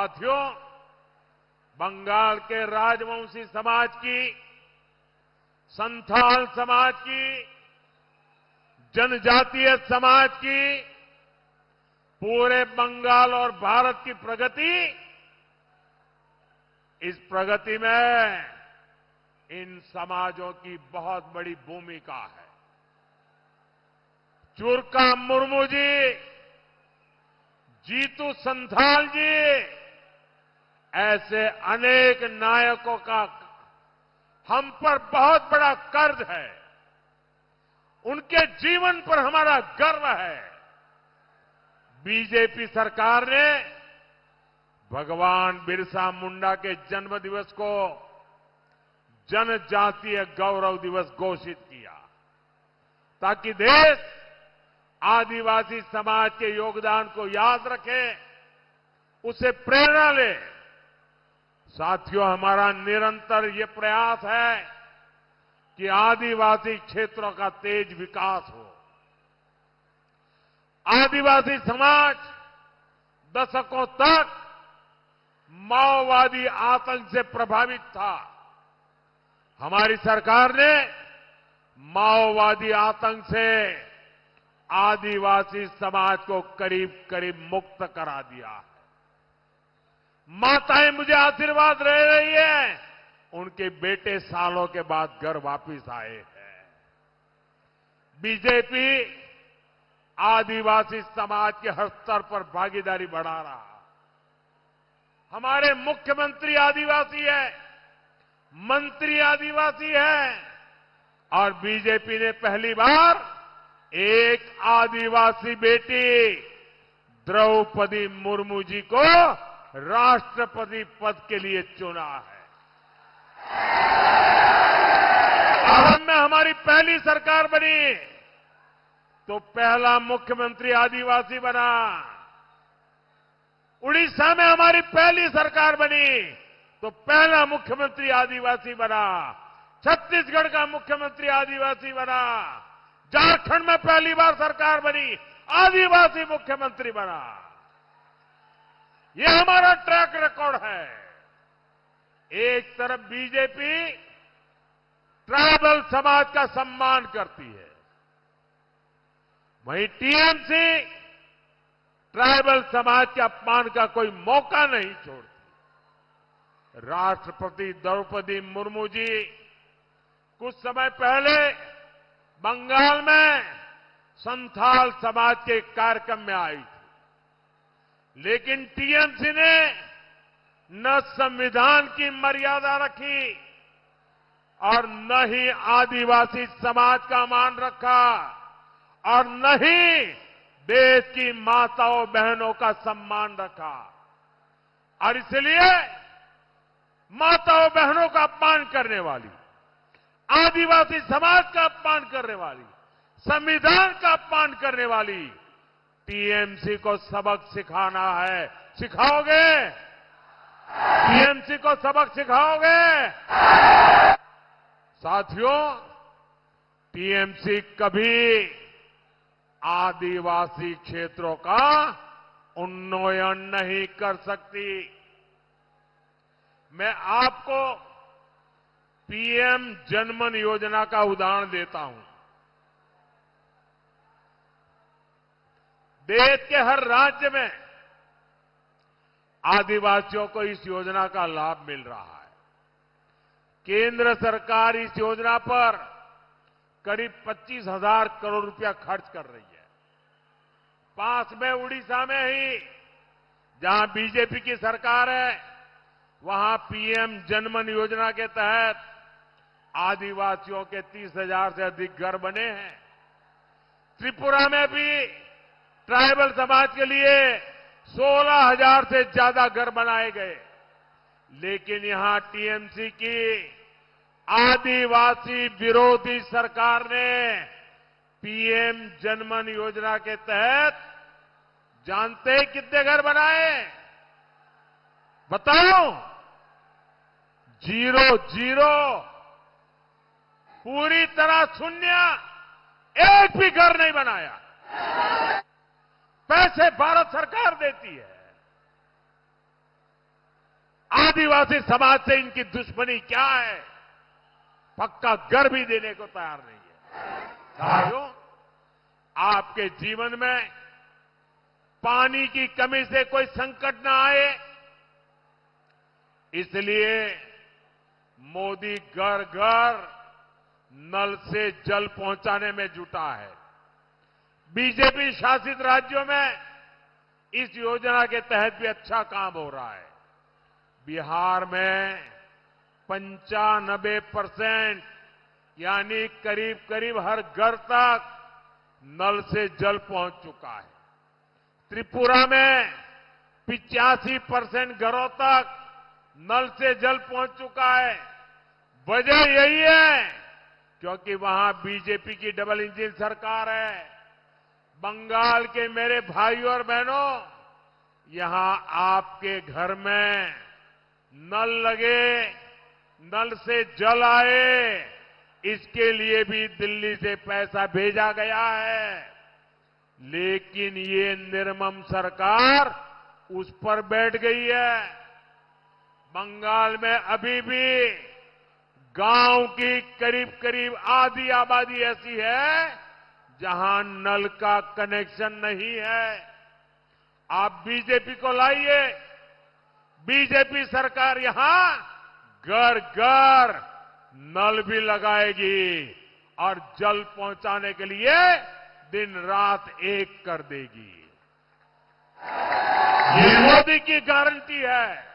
साथियों, बंगाल के राजवंशी समाज की, संथाल समाज की, जनजातीय समाज की, पूरे बंगाल और भारत की प्रगति, इस प्रगति में इन समाजों की बहुत बड़ी भूमिका है। चुरका मुर्मू जी, जीतू संथाल जी, ऐसे अनेक नायकों का हम पर बहुत बड़ा कर्ज है। उनके जीवन पर हमारा गर्व है। बीजेपी सरकार ने भगवान बिरसा मुंडा के जन्म दिवस को जनजातीय गौरव दिवस घोषित किया, ताकि देश आदिवासी समाज के योगदान को याद रखे, उसे प्रेरणा ले। साथियों, हमारा निरंतर ये प्रयास है कि आदिवासी क्षेत्रों का तेज विकास हो। आदिवासी समाज दशकों तक माओवादी आतंक से प्रभावित था। हमारी सरकार ने माओवादी आतंक से आदिवासी समाज को करीब करीब मुक्त करा दिया है। माताएं मुझे आशीर्वाद दे रही है, उनके बेटे सालों के बाद घर वापिस आए हैं। बीजेपी आदिवासी समाज के हर स्तर पर भागीदारी बढ़ा रहा। हमारे मुख्यमंत्री आदिवासी है, मंत्री आदिवासी है, और बीजेपी ने पहली बार एक आदिवासी बेटी द्रौपदी मुर्मू जी को राष्ट्रपति पद के लिए चुना है। असम में हमारी पहली सरकार बनी तो पहला मुख्यमंत्री आदिवासी बना। उड़ीसा में हमारी पहली सरकार बनी तो पहला मुख्यमंत्री आदिवासी बना। छत्तीसगढ़ का मुख्यमंत्री आदिवासी बना। झारखंड में पहली बार सरकार बनी, आदिवासी मुख्यमंत्री बना। ये हमारा ट्रैक रिकॉर्ड है। एक तरफ बीजेपी ट्राइबल समाज का सम्मान करती है, वहीं टीएमसी ट्राइबल समाज के अपमान का कोई मौका नहीं छोड़ती। राष्ट्रपति द्रौपदी मुर्मू जी कुछ समय पहले बंगाल में संथाल समाज के कार्यक्रम में आई थी, लेकिन टीएमसी ने न संविधान की मर्यादा रखी और न ही आदिवासी समाज का मान रखा और न ही देश की माताओं बहनों का सम्मान रखा। और इसलिए माताओं बहनों का अपमान करने वाली, आदिवासी समाज का अपमान करने वाली, संविधान का अपमान करने वाली टीएमसी को सबक सिखाना है। सिखाओगे? टीएमसी को सबक सिखाओगे? साथियों, टीएमसी कभी आदिवासी क्षेत्रों का उन्नयन नहीं कर सकती। मैं आपको पीएम जनमन योजना का उदाहरण देता हूं। देश के हर राज्य में आदिवासियों को इस योजना का लाभ मिल रहा है। केंद्र सरकार इस योजना पर करीब 25,000 करोड़ रुपया खर्च कर रही है। पास में उड़ीसा में ही, जहां बीजेपी की सरकार है, वहां पीएम जनमन योजना के तहत आदिवासियों के 30,000 से अधिक घर बने हैं। त्रिपुरा में भी ट्राइबल समाज के लिए 16,000 से ज्यादा घर बनाए गए। लेकिन यहां टीएमसी की आदिवासी विरोधी सरकार ने पीएम जनमन योजना के तहत जानते हैं कितने घर बनाए? बताओ। 0 पूरी तरह शून्य। एक भी घर नहीं बनाया। पैसे भारत सरकार देती है। आदिवासी समाज से इनकी दुश्मनी क्या है, पक्का घर भी देने को तैयार नहीं है। साथियों, आपके जीवन में पानी की कमी से कोई संकट ना आए, इसलिए मोदी घर घर नल से जल पहुंचाने में जुटा है। बीजेपी शासित राज्यों में इस योजना के तहत भी अच्छा काम हो रहा है। बिहार में 95% यानी करीब करीब हर घर तक नल से जल पहुंच चुका है। त्रिपुरा में 85% घरों तक नल से जल पहुंच चुका है। वजह यही है क्योंकि वहां बीजेपी की डबल इंजन सरकार है। बंगाल के मेरे भाइयों और बहनों, यहां आपके घर में नल लगे, नल से जल आए, इसके लिए भी दिल्ली से पैसा भेजा गया है। लेकिन ये निर्मम सरकार उस पर बैठ गई है। बंगाल में अभी भी गांव की करीब करीब आधी आबादी ऐसी है जहां नल का कनेक्शन नहीं है। आप बीजेपी को लाइए, बीजेपी सरकार यहां घर घर नल भी लगाएगी और जल पहुंचाने के लिए दिन रात एक कर देगी। ये मोदी की गारंटी है।